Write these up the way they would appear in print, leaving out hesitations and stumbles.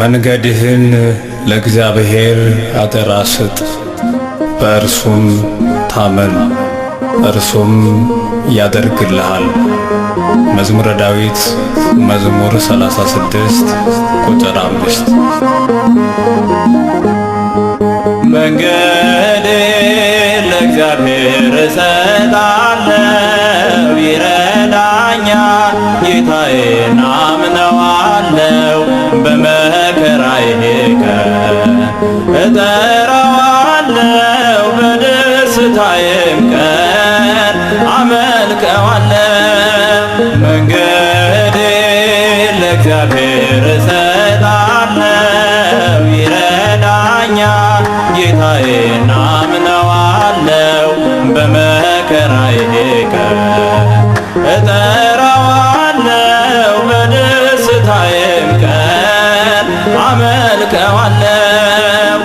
መንገድህን ለእግዚአብሔር አደራ ስጥ፣ በእርሱም ታመን፣ እርሱም ያደርግልሃል። መዝሙረ ዳዊት መዝሙር 36 ቁጥር 5። መንገዴን ለእግዚአብሔር እሰጣለሁ፣ ይረዳኛል ጌታዬን አምነዋለሁ። በመከራዬ ቀን እጠራዋለሁ፣ በደስታዬም ቀን አመልከዋለሁ። መንገዴን ለእግዚአብሔር እሰጣለሁ፣ ይረዳኛል ጌታዬን አምነዋለሁ። በመከራዬ ቀን እጠራዋለሁ፣ በደስታዬም ቀን አመልከዋለሁ።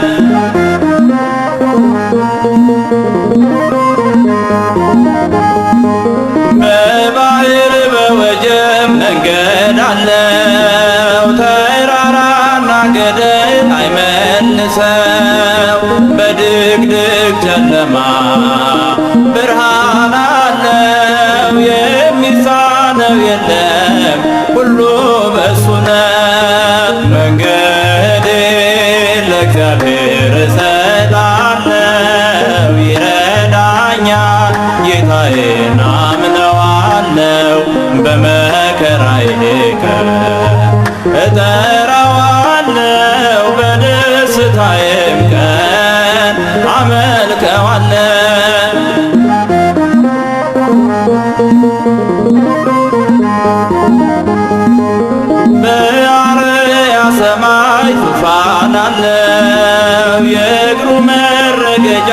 በባህር በወጀብ መንገድ አለው፣ ተራራና ገደል አይመልሰው። በድቅድቅ ጨለማ ብርሃን አለው፣ የሚሳነው የለም ሁሉ በእሱ ነው። መንገዴን ለእግዚአብሔር እሰጣለሁ፣ ይረዳኛል ጌታዬን አምነዋለሁ። በመከራዬ ቀን እጠራዋለሁ፣ በደስታዬም ቀን አመልከዋለሁ። በአርያ ሰማይ ዙፋን አለው፣ የእግሩ መረገጫ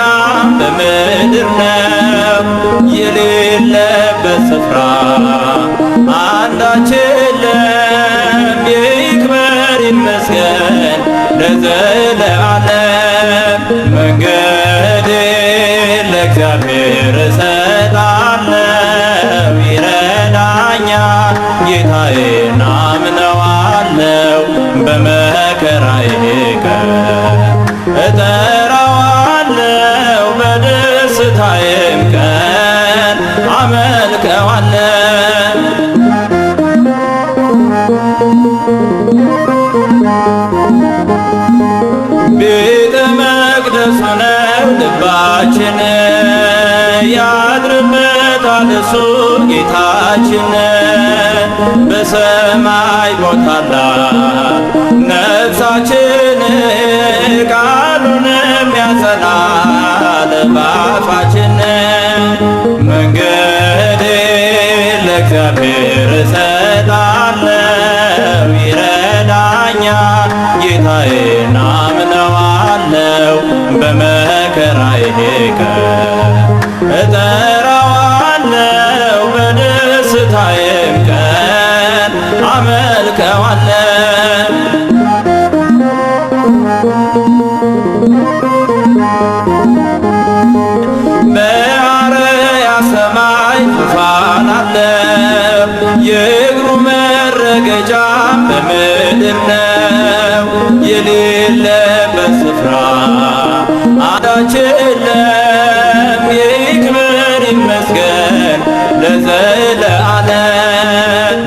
በምድር ነው። የሌለበት ስፍራ አንዳች የለም፣ ይክበር ይመስገን ለዘለዓለም። መንገዴን ለእግዚአብሔር እሰጣለሁ፣ ይረዳኛል ጌታዬን አምነዋለሁ። በመከራዬ ቀን እጠራዋለሁ፣ በደስታዬም ቀን አመልከዋለሁ። ቤተ መቅደሱ ነው ልባችን፣ ያድርበታል እሱ ጌታችን። በሰማይ ቦታ ነፍሳችን ቃሉንም ያጸናል በአፋችን። መንገዴን ለእግዚአብሔር እሰጣለሁ፣ ይረዳኛል ጌታዬን አምነዋለሁ። በመከራዬ ቀን እጠራዋለሁ፣ በደስታዬም ቀን አመልከዋለሁ። በአርያ ሰማይ ዙፋን አለው፣ የእግሩ መረገጫ በምድር ነው። የሌለበት ስፍራ አንዳች የለም፣ ይክበር ይመስገን ለዘለዓለም።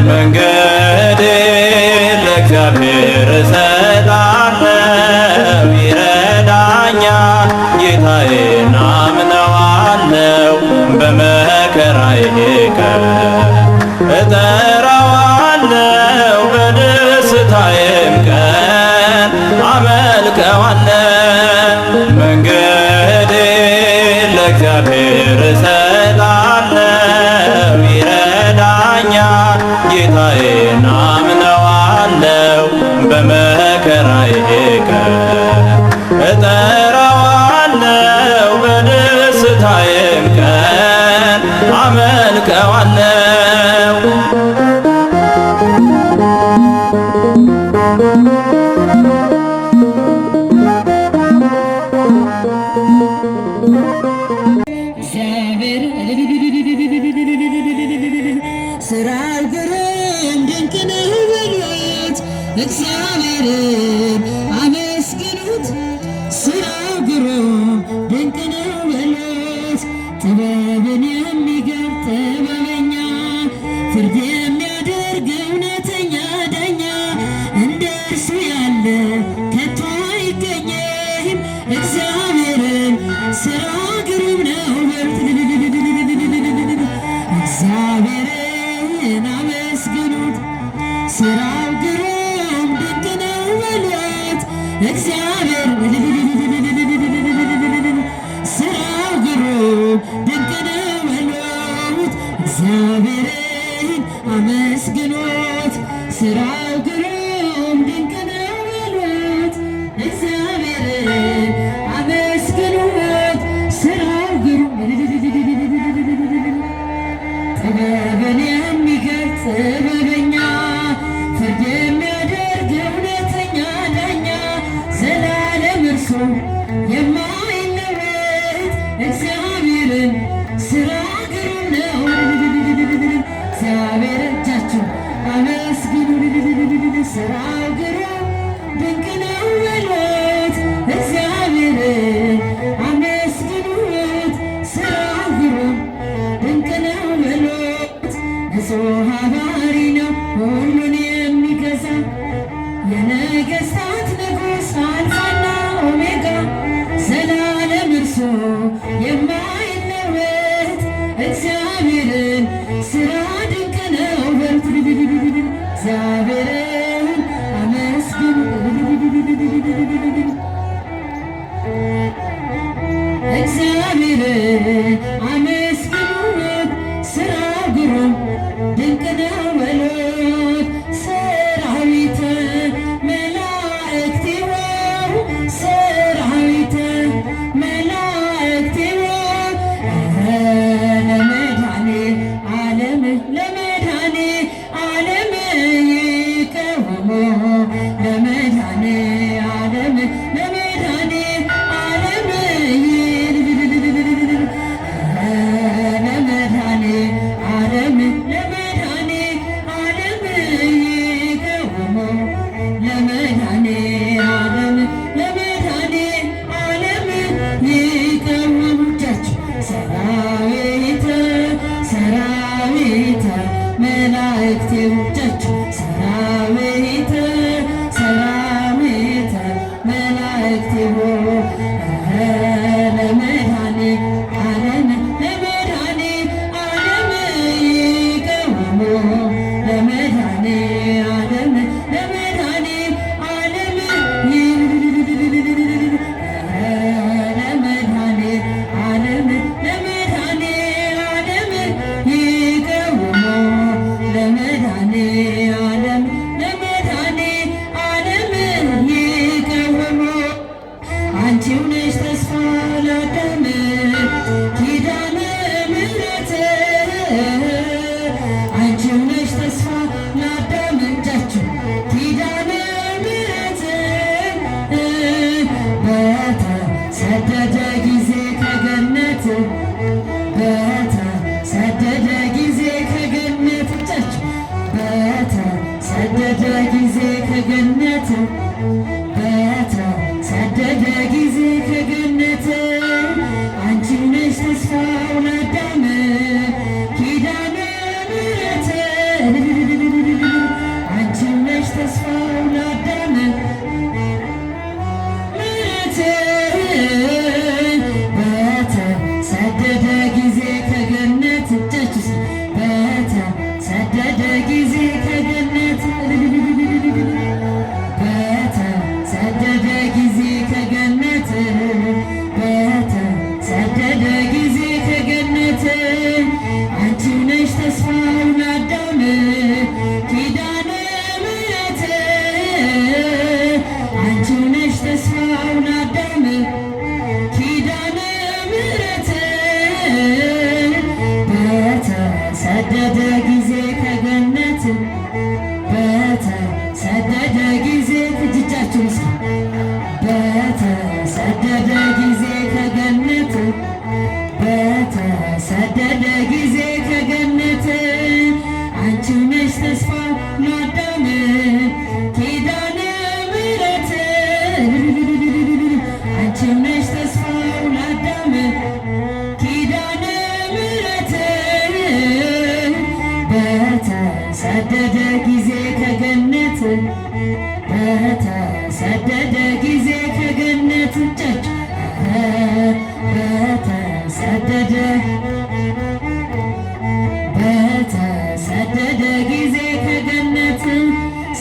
መንገዴን ለእግዚአብሔር እሰጣለሁ፣ ይረዳኛል ጌታዬን አምነዋለሁ። በመከራዬ ቀን እጠራዋለሁ፣ በደስታዬም ቀን አመልከዋለሁ። መንገዴን ለእግዚአብሔር እሰጣለሁ፣ ይረዳኛል ጌታዬን አምነዋለሁ። በመከራዬ ቀን እጠራዋለሁ፣ በደስታዬም ቀን አመልከዋለሁ። እግዚአብሔርን አመስግኑት ሥራው ግሩም ድንቅ ነው በሉት። ጥበብን የሚገልጥ ጥበበኛ ፍርድ የሚያደርግ እውነተኛ ዳኛ እንደ እርሱ ያለ ከቶ አይገኝም። እግዚአብሔርን ሥራው ግሩም ነው በሉት። እግዚአብሔርን አመስግኑት ሥራው ግሩም ድንቅ ነው በሉት። እግዚአብሔር ሥራው ግሩም ድንቅ ነው በሉት። እግዚአብሔርን አመስግኑት ሥራው ግሩም ድንቅ ነው በሉት። እግዚአብሔርን አመስግኑት ሥራው ግሩም ጥበብን የሚገልጽ ጥበበኛ ፍርድ የሚያደርግ እውነተኛ ዳኛ ዘላለም እርሱ የማይለወጥ እግዚአብሔርን ሥራ ግሩም ነው። እግዚአብሔር እጃችሁ አመስግኑ ሥራው ግሩም ድንቅ ነው በሉት። እግዚአብሔርን አመስግኑት ሥራው ግሩም ድንቅ ነው በሉት። ንጹሕ አባሪ ነው ሁሉን የሚገዛ የነገሥታት ንጉሥ አልፋና ኦሜጋ ዘላለም እርሱ የማይለወጥ እግዚአብሔርን ሥራ ድንቅ ነው በሉት። እግዚአብሔርን አመስግኑ እግዚአብሔርን አመስግኑት ሥራው ግሩም ድንቅ ነው በሉት። ሰራዊተ መላእክቲሁ ሰራዊተ መላእክቲሁ ለመድኃኔ ዓለም ለመድኃኔ ዓለም ይቀወሙ ለመድኃኔ ዓለም ለመድኃኔ ዓለም ለመድኃኔ ዓለም ለመድኃኔ ዓለም ይቀወሙ ለመድኃኔ ዓለም ለመድኃኔ ዓለም ይቀወሙ። እጃችሁ ሰራዊተ ሰራዊተ መላእክቲሁ እጃችሁ ሰራዊተ ሰራዊተ መላእክቲሁ ለመድኃኔ ዓለም ለመድኃኔ ዓለም ይቀወሙ ለመድኃኔ ዓለም ለመድኃኔ ዓለም ለመድኃኔ ዓለም ለመድኃኔ ዓለም ይቀወሙ ለመድኃኔ ዓለም ለመድኃኔ ዓለም ይቀወሙ። አንቺው ነሽ ተስፋ ለአዳም ኪዳነ ምሕረት አንቺው ነሽ ተስፋ ለአዳም እጃችሁ ኪዳነ ምሕረት በተሰደደ ጊዜ ከገነት በተሰደደ ጊዜ ከገነት እጃችሁ በተሰደደ ጊዜ ከገነት በተሰደደ ጊዜ ከገነት አንቺው ነሽ ተስፋው ለአዳም ኪዳነ ምሕረት አንቺው ነሽ ተስፋው ለአዳም ምሕረት በተሰደደ ጊዜ ከገነት እጃችሁ በተሰደደ ጊዜ ከገነት በተሰደደ ጊዜ ከገነት በተሰደደ ጊዜ ከገነት አንቺው ነሽ ተስፋው ለአዳም ኪዳነ ምሕረት አንቺው ነሽ ተስፋው ለአዳም ኪዳነ ምሕረት በተሰደደ ጊዜ ከገነት በተሰደደ ጊዜ እጆቻችሁን እስኪ በተሰደደ ጊዜ ከገነት በተሰደደ ጊዜ ከገነት አንቺው ነሽ ተስፋው ለአዳም ኪዳነ በተሰደደ ጊዜ ከገነት በተሰደደ ጊዜ ከገነት እጃችሁ በተሰደደ ጊዜ ከገነት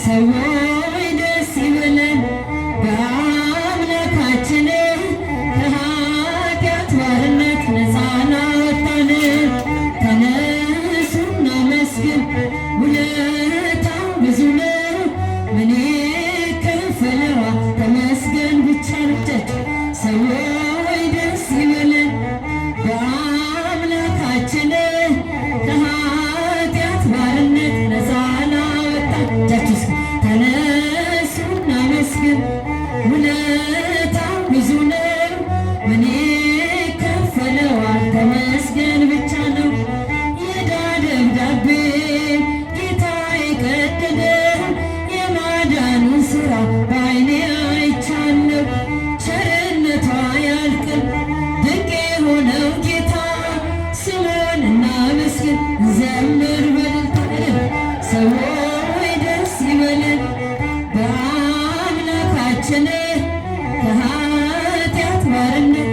ሰዎች ደስ ይበለን በአምላካችን ከኃጢአት ባርነት ነፃ አወጣን። ተነሱና መስግን ውለታው ብዙ ነው ምን ይከፈለዋል ተመስገን ብቻ ልጃችሁ ሰዎች ደስ ይበለን በአምላካችን ከኃጢአት ባርነት ነፃ አወጣን። እጃችሁ ተነሱና መስግን ውለታው ብዙ ነው ምን ይከፈለዋል ተመስገን ብቻ ነው። የዕዳ ደብዳቤ ጌታ የቀደደ የማዳኑን ሥራ በዓይኔ አይቻለሁ። ቸርነቷ አያልቅም ድንቅ የሆነው ጌታ ስሙን እናመስግን እንዘምር በእልልታ ሰዎች ደስ ይበለን በአምላካችን ከኃጢአት ባርነት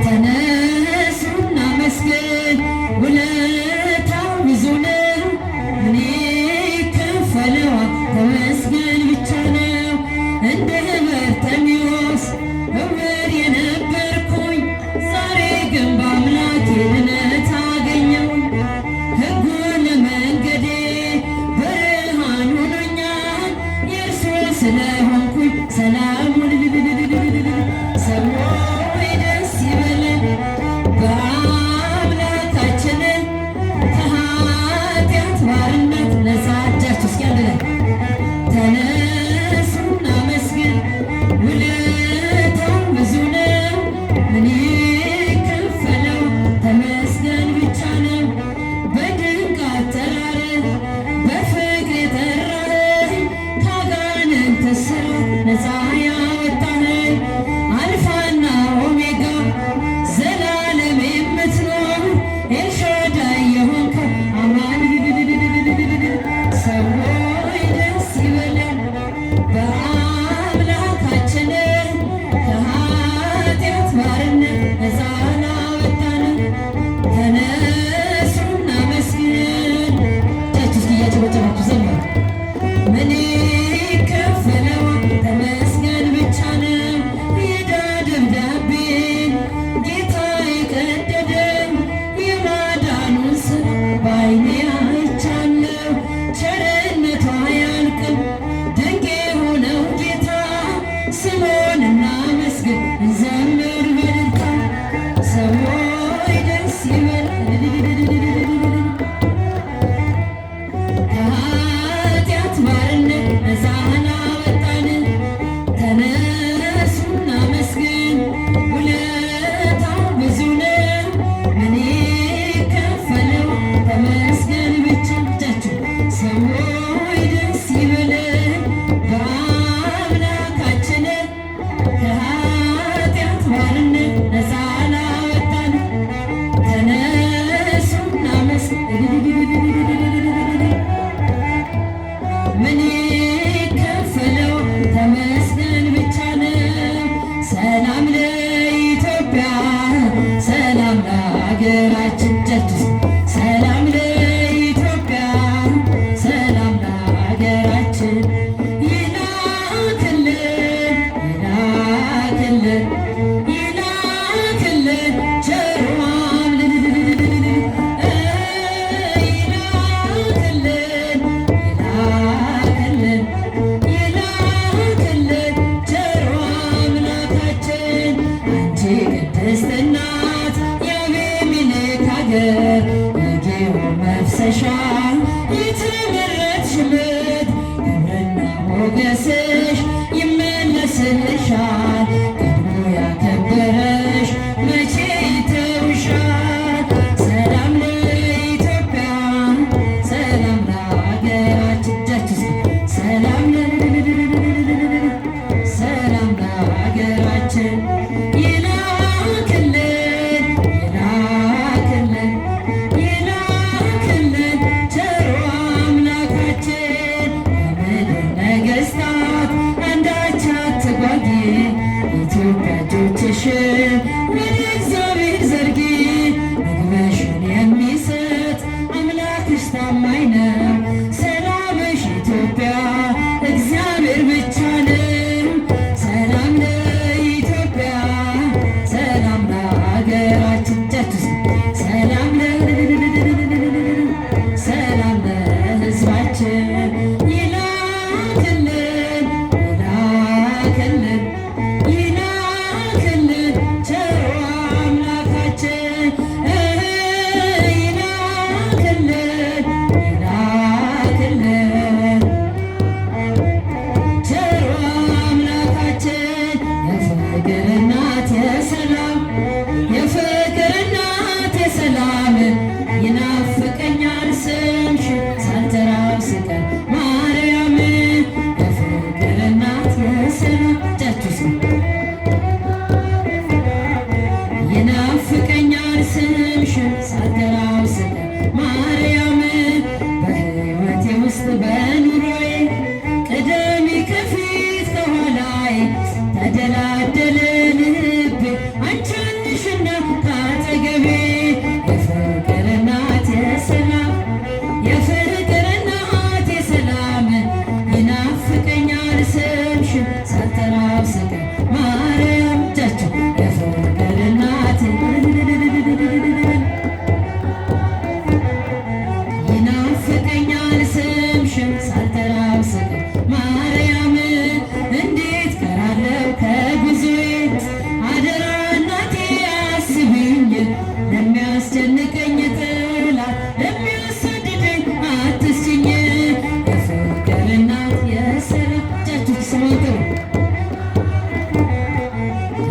ተነሱና መስግን ውለታው ብዙ ነው ምን ይከፈለዋል ተመስገን ብቻ ነው። እንደ በርጤሜዎስ ዕውር የነበርኩኝ ዛሬ ግን በአምላኬ ድነት አገኘሁኝ። ሕጉ ለመንገዴ ብርሃን ሆኖኛል የእርሱ ስለሆንኩኝ ሰላሙን ሰዎች ደስ ይበለን በአምላካችን ከኃጢአት ባርነት ነፃ እጃችሁ እስኪ አንድ ላይ ተነሱና መስግን ውለታው ብዙ ነው ምን ይከፈለው ተመስገን ብቻ ነው። በድንቅ አጠራር በፍቅር የጠራኸኝ ከአጋንንት እስራት ነፃ ያወጣኸኝ አልፋና ኦሜጋ ዘላለም የምትኖር ኤልሻዳይ የሆንከው አማን ሰዎች ደስ ይበለን በአምላካችን ከኃጢአት ባርነት ነፃ አወጣን። ተነሱና መስግን እጃችሁ እስኪ እያጨበጨባችሁ ዘምሩ ምን ይከፈለዋል ተመስገን ብቻ ነው። የዕዳ ደብዳቤን ጌታ የቀደደኝ የማዳኑን ሥራ በዓይኔ አይቻለሁ። ቸርነቱ አያልቅም ድንቅ የሆነው ጌታ ስሙን እናመስግን እንዘምር በእልልታ ሰዎች ደስ ይበለን ከኃጢአት ባርነት ነፃ አወጣን። ተነሱና መስግን ውለታው ብዙ ነው ምን ይከፈለው ተመስገን ብቻ እጃችሁ ሰዎች ደስ ይበለን በአምላካችን ከኃጢአት ባርነት ነፃ አወጣን። ተነሱና መስግን ምን ይከፈለው ተመስገን ብቻ ነው። ሰላም ለኢትዮጵያ ሰላም ለሀገራችን እጃችሁ ሰላም ለኢትዮጵያ ሰላም ለሀገራችን ይላክልን ይላክልን ይላክልን ቸሩ ይላክልን ይላክልን ቸሩ አምላካችን አንቺ ቅድስት እናት የአቤሜሌክ ሀገር የጌዮን መፍሰሻ የተመረጥሽ ምድር ክብርና ሞገስሽ ይመለስልሻል። ቀድሞ ያከበረሽ መቼ ይተውሻል። ሰላም ለኢትዮጵያ ሰላም ለሀገራችን እጃችሁ ሰላም ሰላም ለሀገራችን ይላክልን ይላክልን ይላክልን ሰላም ይናፍቀኛል ስምሽ ሳልጠራው ስቀር ማርያም የፍቅር እናት የሰላም እጃችሁ ይናፍቀኛል ስምሽ ሳልጠራው ስቀር ማርያም በሕይወቴ ውስጥ በኑሮዬ ቅደሚ ከፊት ከኋላዬ ተደላደለ ልቤ አንቺን ነሽና ካጠገቤ የፍቅር እናት የሰላም የፍቅር እናት የሰላም ይናፍቀኛል ስምሽ ሳልጠራው ስቀር ማርያም እጃችሁ የፍቅር እናት ይናፍቀኛል ስምሽ ሳልጠራው ስቀር ማርያም እንዴት ቀራለው ከጉዞዬ አደራ እናቴ አስቢኝ ለሚያስጨንቀኝ ጠላት ለሚያሳድደኝ አትስችኝ የፍቅር እናት የሰላም እጃችሁ ተሰማተው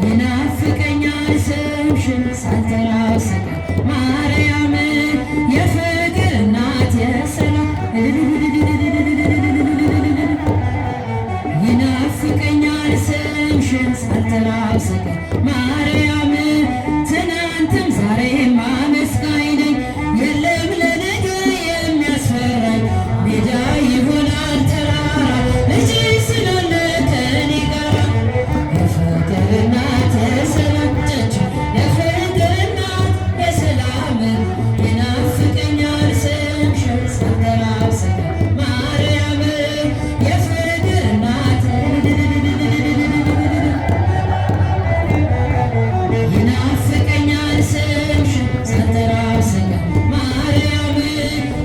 ይናፍቀኛል ስምሽን ሳልጠራው ስቀር ማርያም የፍቅር እናት የሰላም ይናፍቀኛል ስምሽን ሳልጠራው ስቀር ማርያም ትናንትም ዛሬም አመስጋኝ ነኝ የለም ለነገ የሚያስፈራኝ ሜዳ ይሆናል ተራራ ልጅ ስላለ ከኔ ጋራ የፍቅር እናት የሰላም እጃችሁ የፍቅር እናት የሰላም ይናፍቀኛል ስምሽን ሳልጠራው ስቀር ማርያም የፍቅር እናት ይናፍቀኛል ስምሽን ሳልጠራው ስቀር ማርያም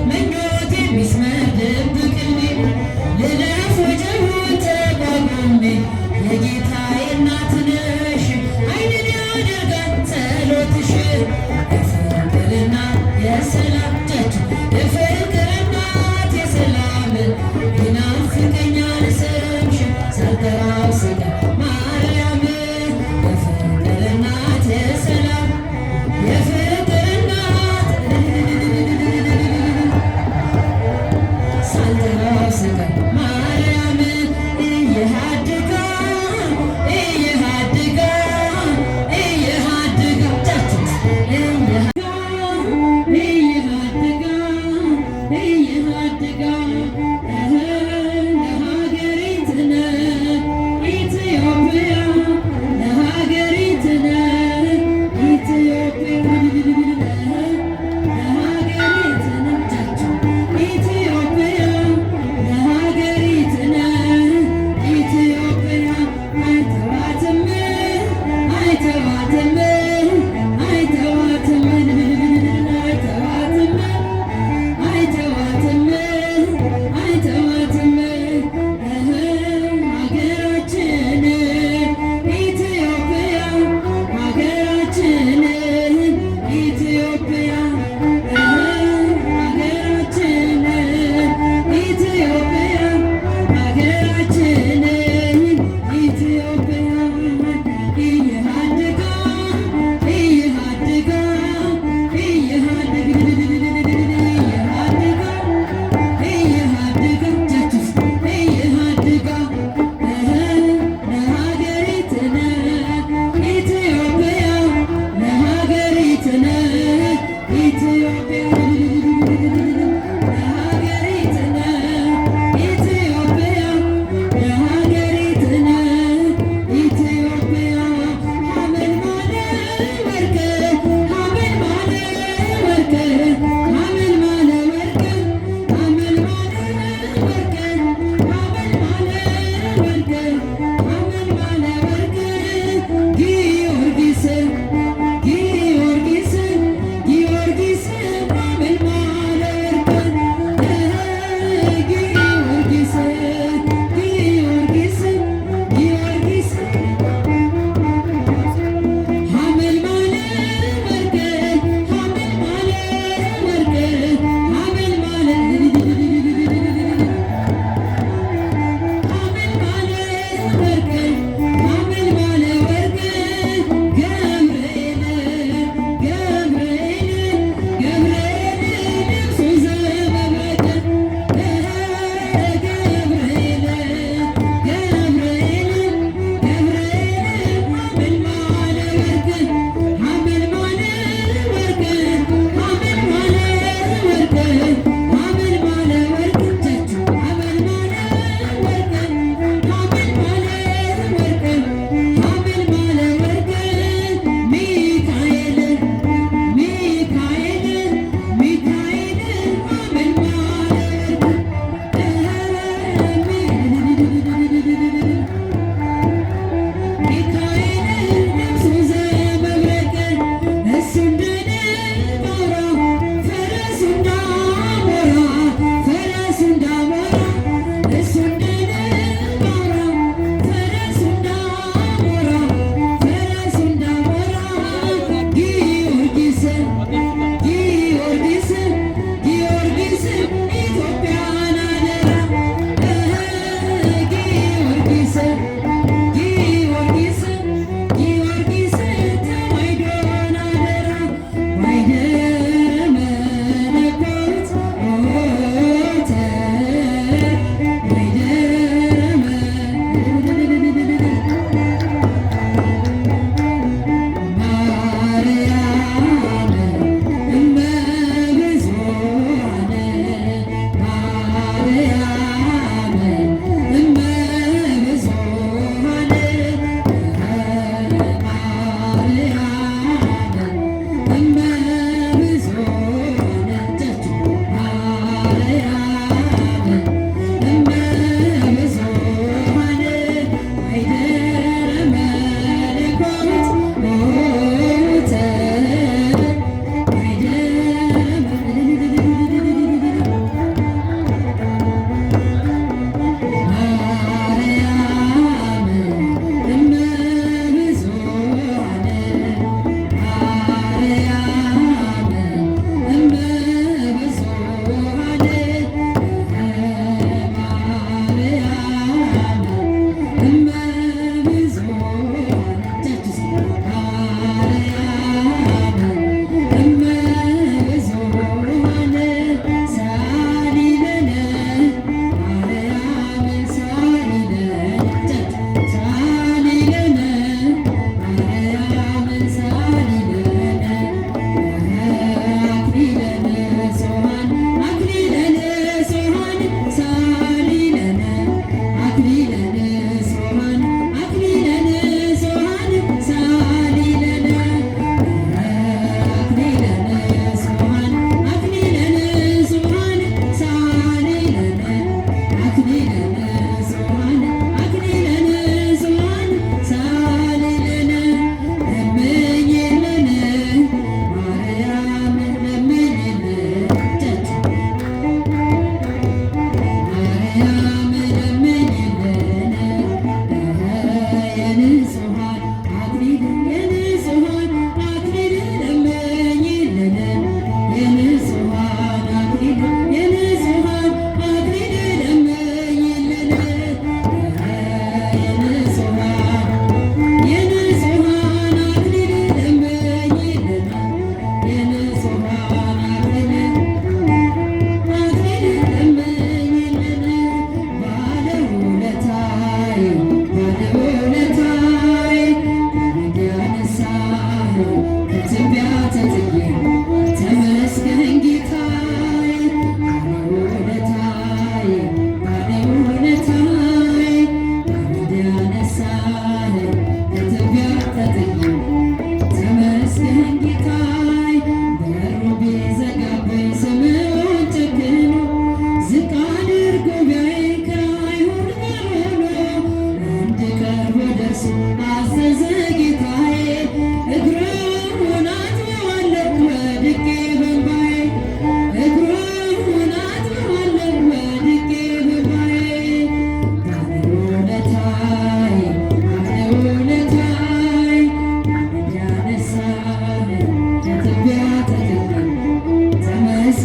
ምኞቴ ቢስመር ድብቅልኝ ልለፍ ወጀቡን ተቋቁሜ የጌታዬ እናት ነሽ ዓይንን ያደርጋል ጸሎትሽ የፍቅር እናት የሰላም እጃችሁ የፍቅር እናት የሰላም ይናፍቀኛል ስምሽን ሳልጠራው ስቀር ማርያም የፍቅር እናት የሰላም የፍቅር እናት ሳልጠራው ስቀር ማርያም እየሃድጋ እየሃድጋ እየሃድጋ እጃችሁ እየሃድጋ እየሃድጋ ለሀገሪትነ ኢትዮጵያ ለሀገሪትነ ኢትዮጵያ ለሀገሪትነ እጃችሁ ኢትዮጵያ ለሀገሪትነ ኢትዮጵያ አይተዋትም አይተዋትም አይተዋትም አይተዋትም አይተዋትም አይተዋትም ሀገራችን ኢትዮጵያ ሀገራችን ኢትዮጵያ ሀገራችን ኢትዮጵያ ሀገራችን ኢትዮጵያ እየሃድጋ እየሃድጋ ጊዮርጊስ ጊዮርጊስ ጊዮርጊስ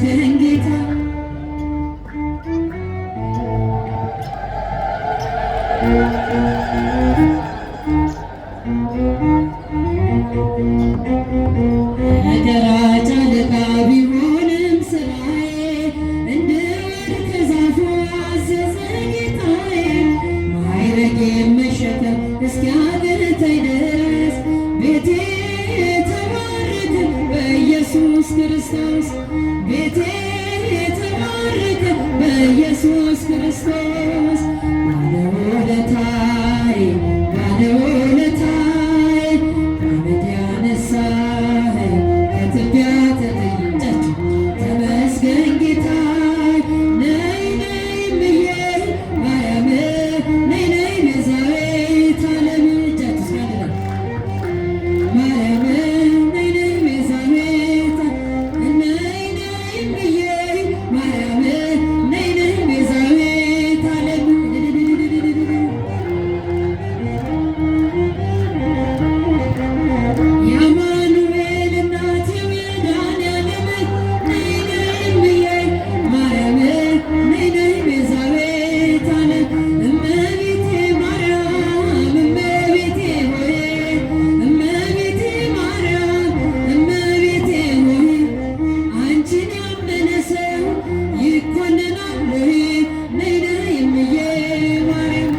ተመስገን ጌታ መከራ ጨለቃ ቢሆንም ስራዬ እንድወድቅ ከዛፉ አዘዘ ጌታዬ ማዕረጌን መሸከም እስኪያቅተኝ ድረስ ቤቴ የተባረከ በኢየሱስ ክርስቶስ ቤቴ የተባረከ በኢየሱስ ክርስቶስ ባለውለታዬ ባለውለታዬ ከአመድ ያነሳኸኝ ከትቢያ ተጠይቄያችሁ ተመስገን ጌታዬ ነይ ነይ እምዬ ማርያም ነይ ነይ ቤዛዊተ ዓለም እጃችሁ እስኪያድናል ማርያም ነይ ነይ ቤዛዊተ ነይ ነይ እምዬ ማርያም ነይ ነይ ቤዛዊተ ዓለም የአማኑኤል እናት የመድኃኒዓለም ነይ ነይ እምዬ ማርያም ነይ ነይ ቤዛዊተ ዓለም እመቤቴ ማርያም እመቤቴ ሆይ እመቤቴ ማርያም እመቤቴ ሆይ አንቺን ያመነ ሰው ይኮነናል ወይ ነይ ነይ እምዬ ማርያም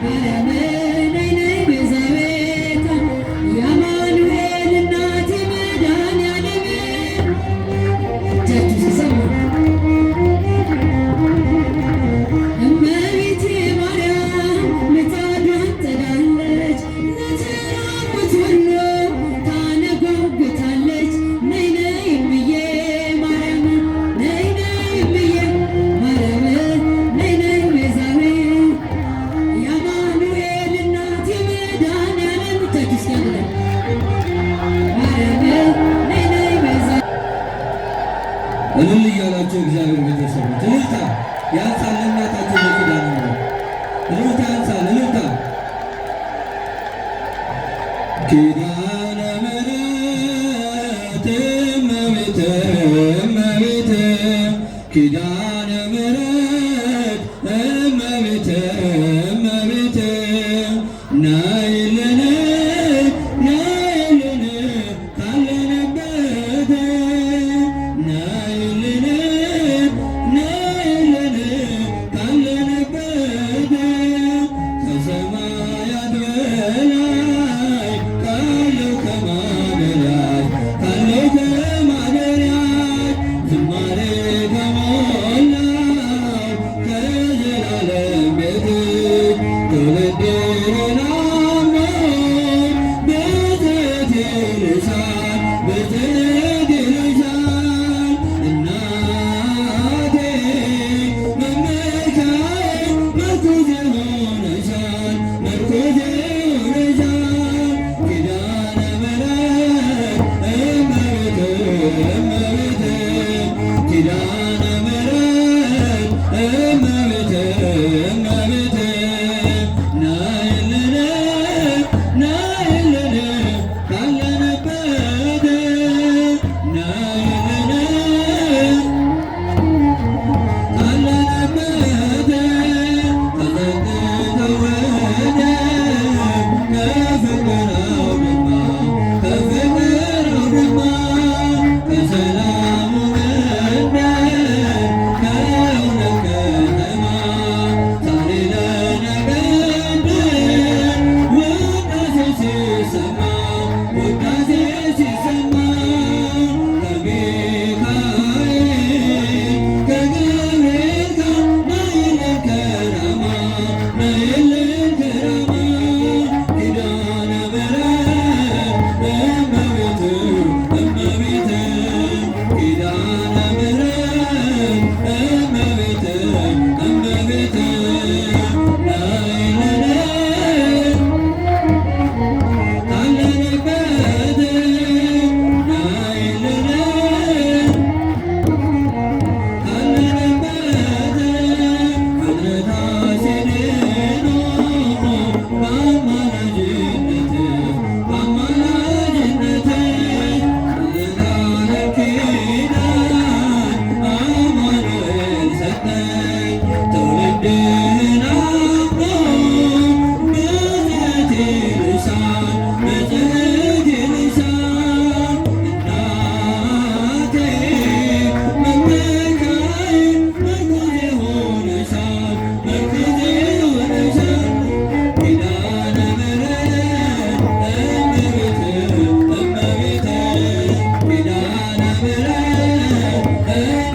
ማርያም ነይ ነይ ቤዛዊተ የአማኑኤል እናት የመድኃኒዓለም እጃችሁ ሲሰማ እመቤቴ ማርያም ምጣዷን ጥዳለች ለተራቡት ሁሉ ታነጓጉታለች ነይ ነይ እምዬ ማርያም ነይ ነይ እምዬ ማርያም ነይ ነይ ቤዛዊት የአማኑኤል እናት የመድኃኒዓለም እጃችሁ እስኪያድናል ማርያም ነይ ነይ ቤዛዊት እልል እያላቸው እግዚአብሔር ቤተሰቦች እልልታ ያንሳል ለእናታችን ለኪዳነ ምሕረት እልልታ ያንሳል እልልታ ኪዳነ ምሕረት እመቤቴ እመቤቴ ኪዳነ ምሕረት እመቤቴ እመቤቴ ናይልን ናይልን ካለንበት ናይልን ናይልን ካለንበት ከሰማያት በላይ ካለው ከማደሪያ ካለው ከማደሪያ Oh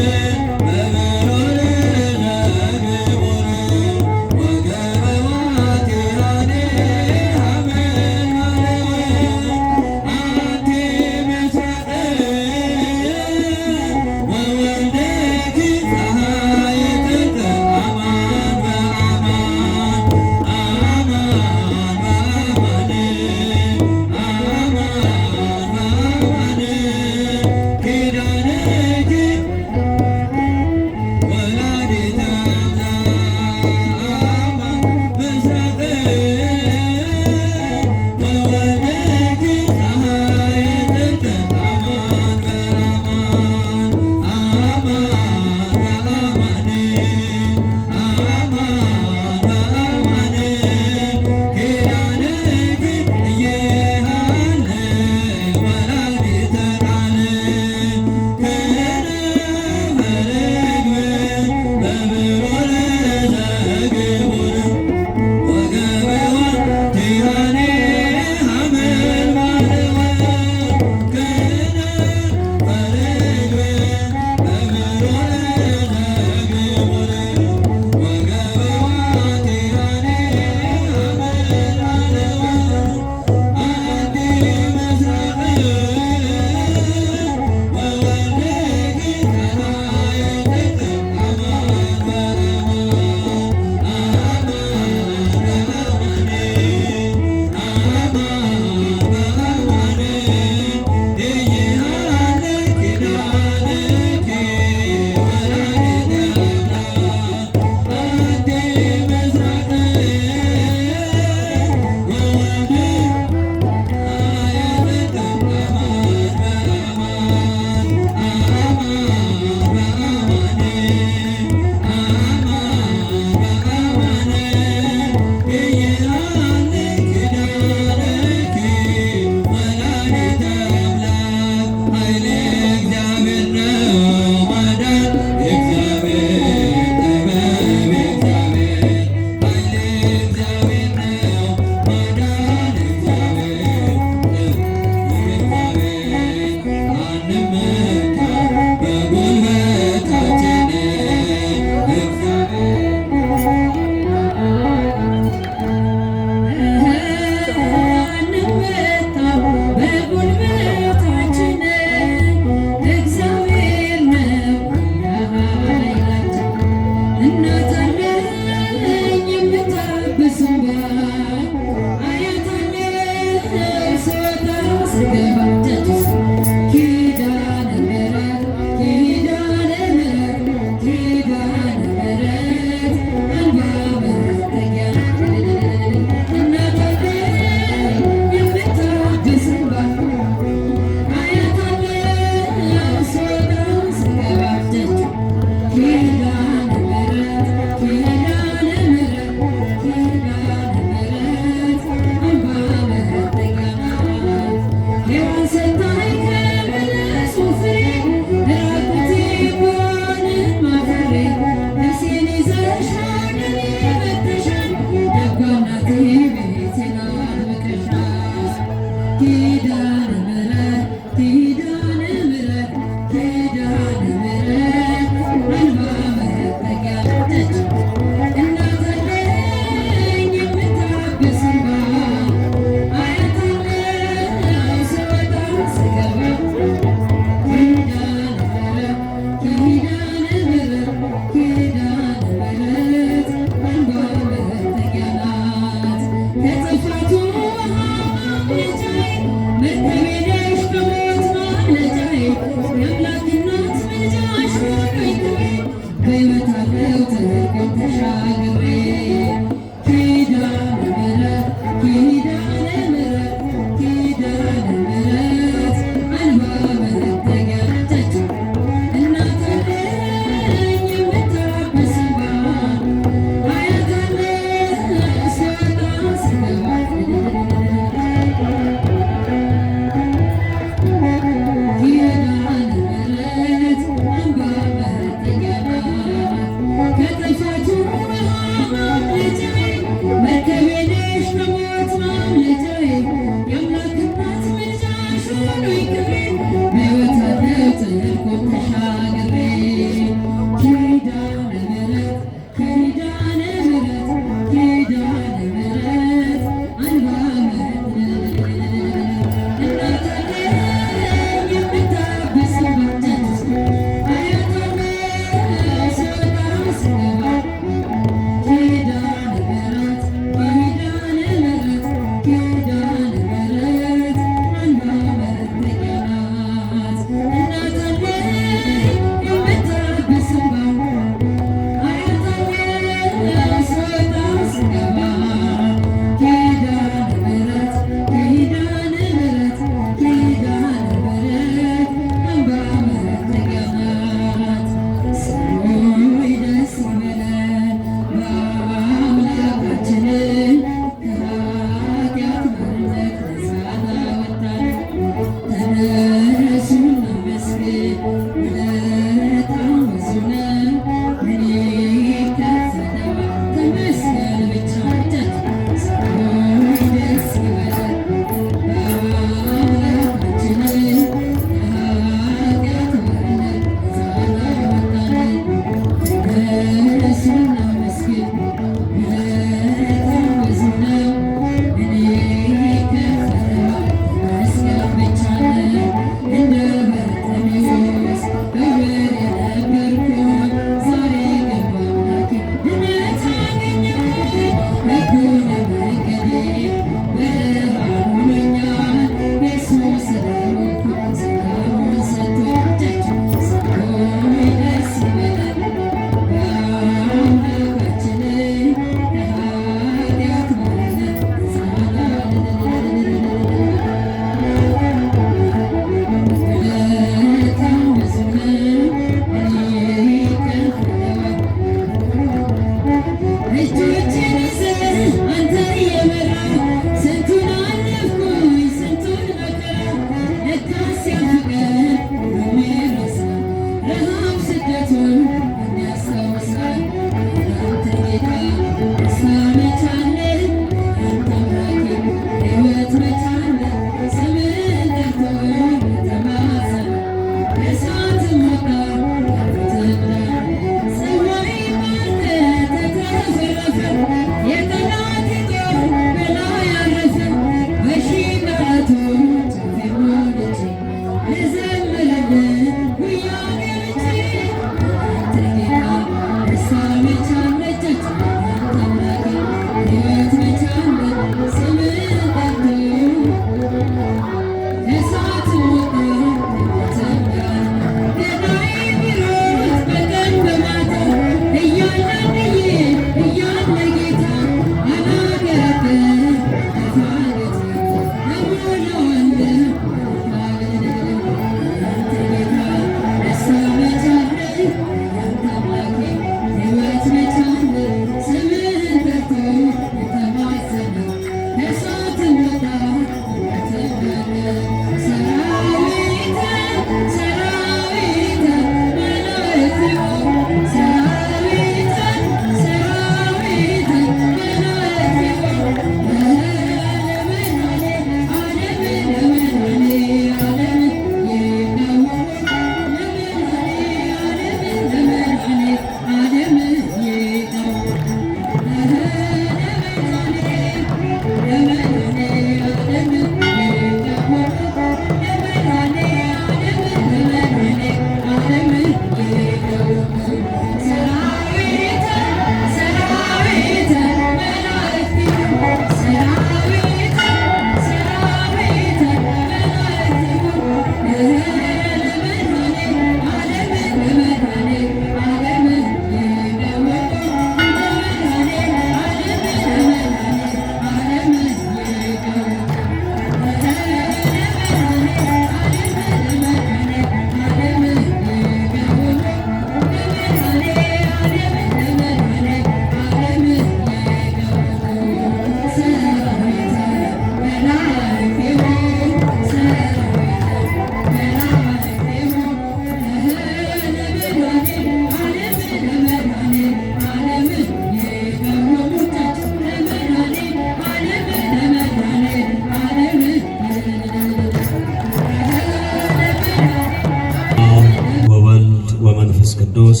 ቅዱስ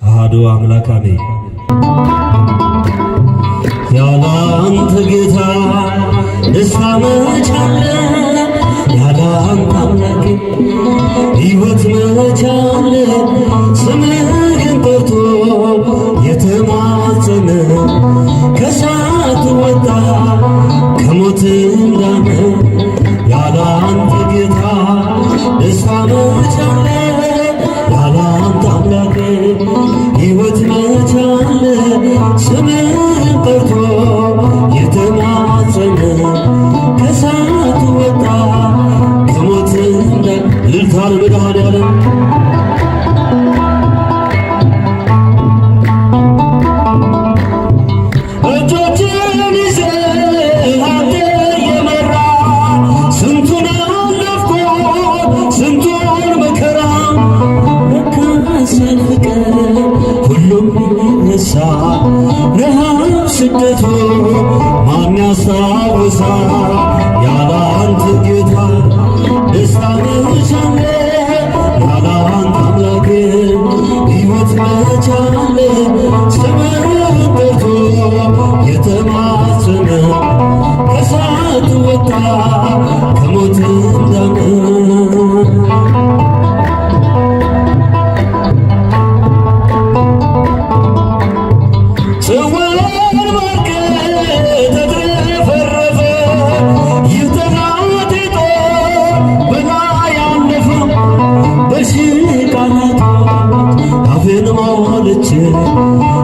አሐዱ አምላክ አሜን። ያለ አንተ ጌታ ደስታ መች አለ? ያለ አንተ አምላክ ሕይወት መች አለ? ስምህን ጠርቶ የተማጸነ ከእሳት ወጣ ከሞትም ዳነ። ያለ አንተ ጌታ ደስታ መች አለ? ያለ አንተ አምላክ ሕይወት መች አለ? ስምህን ጠርቶ የተማጸነ ከእሳት ወጣ ከሞትም ዳነ። እልልታ ለመድኃኔዓለም ረሃብ ስደቱ ማን ያስታውሳል? ያለ አንተ ጌታ ደስታ መች አለ? ያለ አንተ አምላክ ሕይወት መች አለ? ስምህን ጠርቶ የተማጸነ ከእሳት ወጣ ከሞትም ዳነ።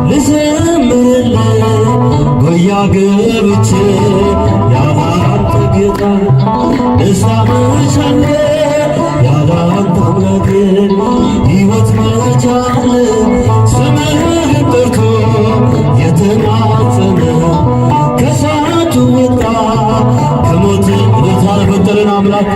ልዘምርልህ ጎያ ገብቼ ያለ አንተ ጌታ ደስታ መች አለ? ያለ አንተ አምላክ ሕይወት መች አለ? ስምህን ጠርቶ የተማጸነ ከእሳቱ ወጣ ከሞት እልልታ ለፈጠረን አምላክ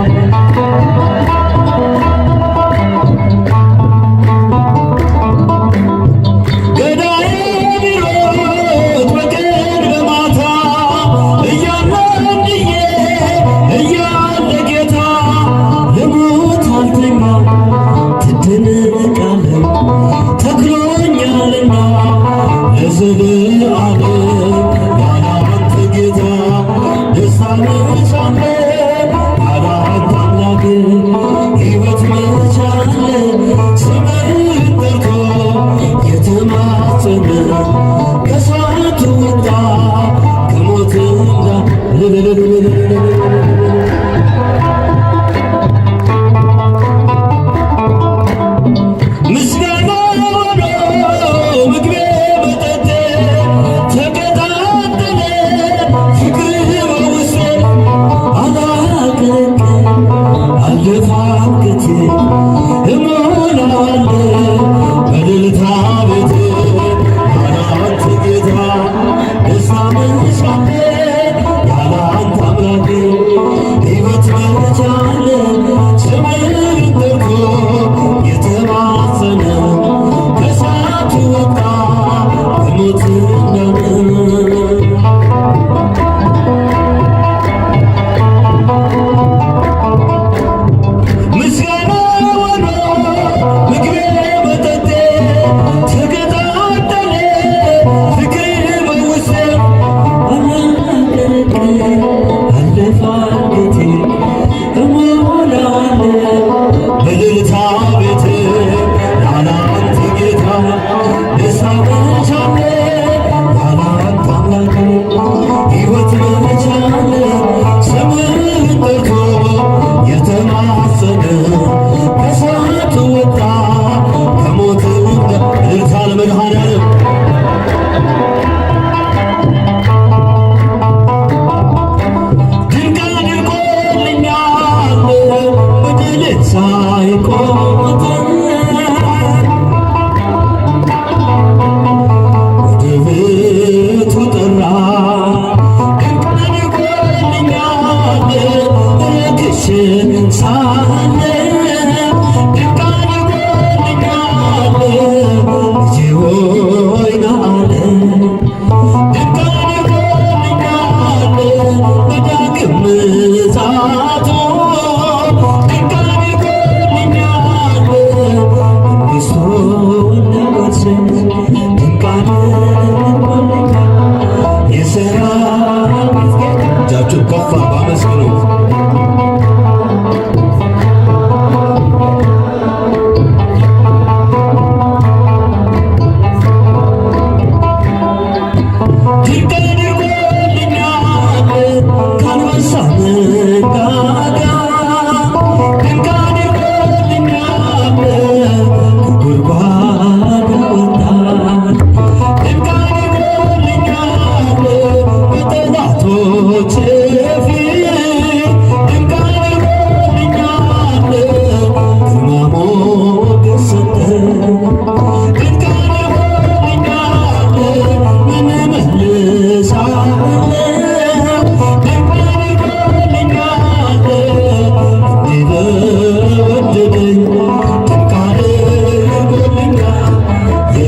ያለ አንተ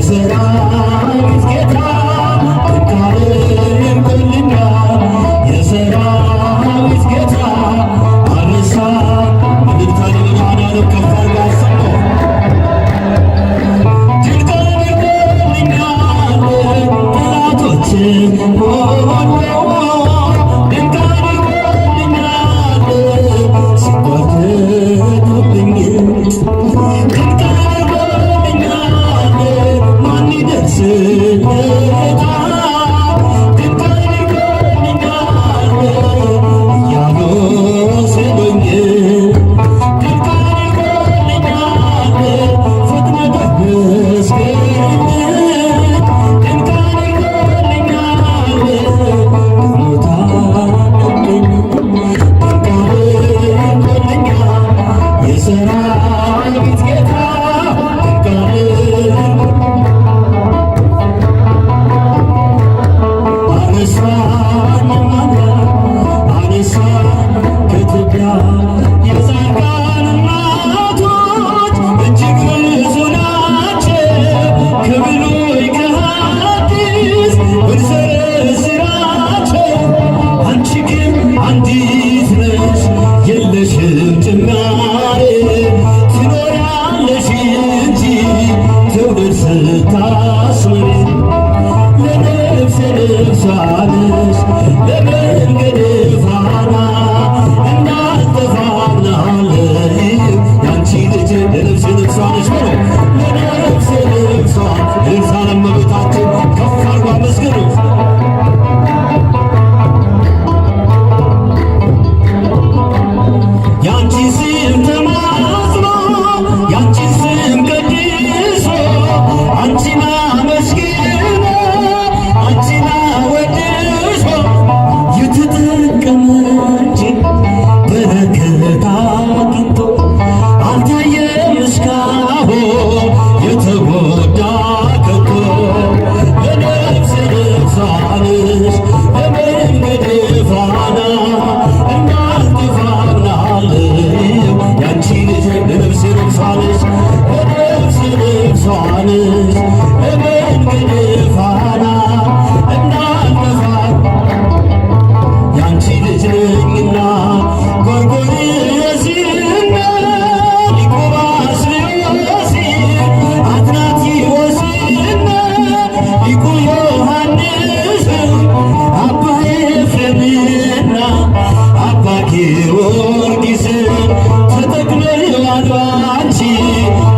የሰራዊት ጌታ ድንቃሬን ጎልኛል የሰራዊት ጌታ አነሳ ምድርታን ለማዳነው ከፍ አድርጋ አሰማው ጠላቶችን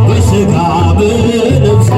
በስጋ በነፍስ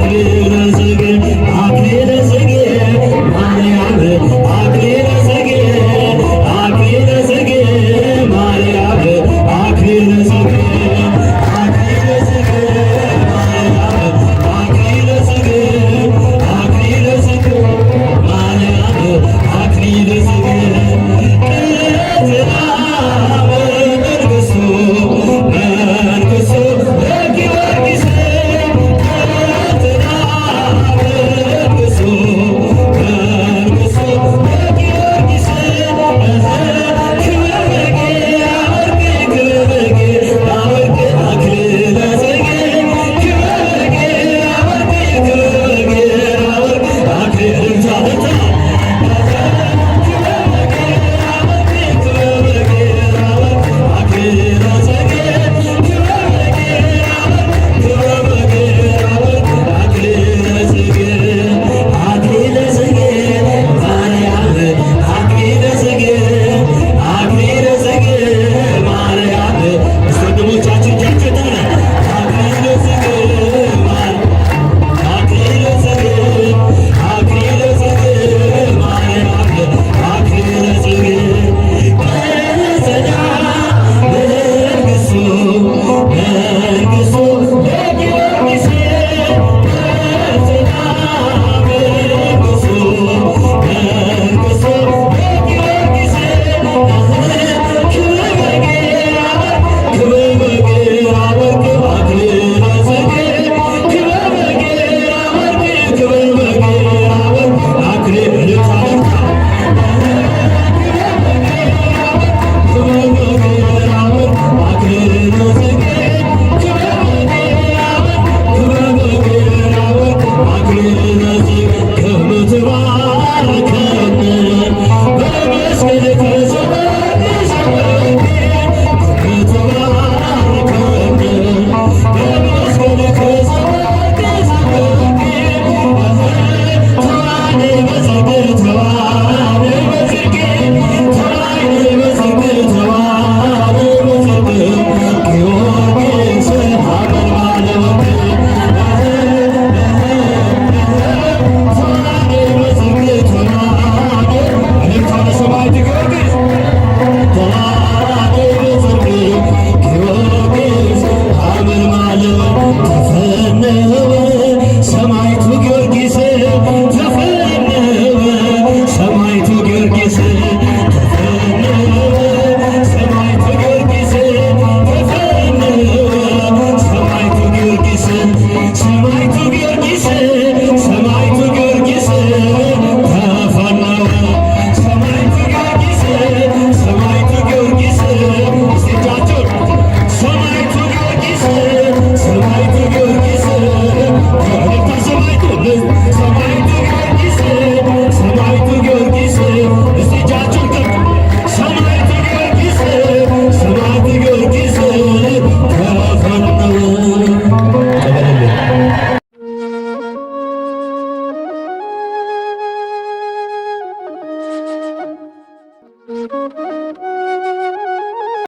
ክብር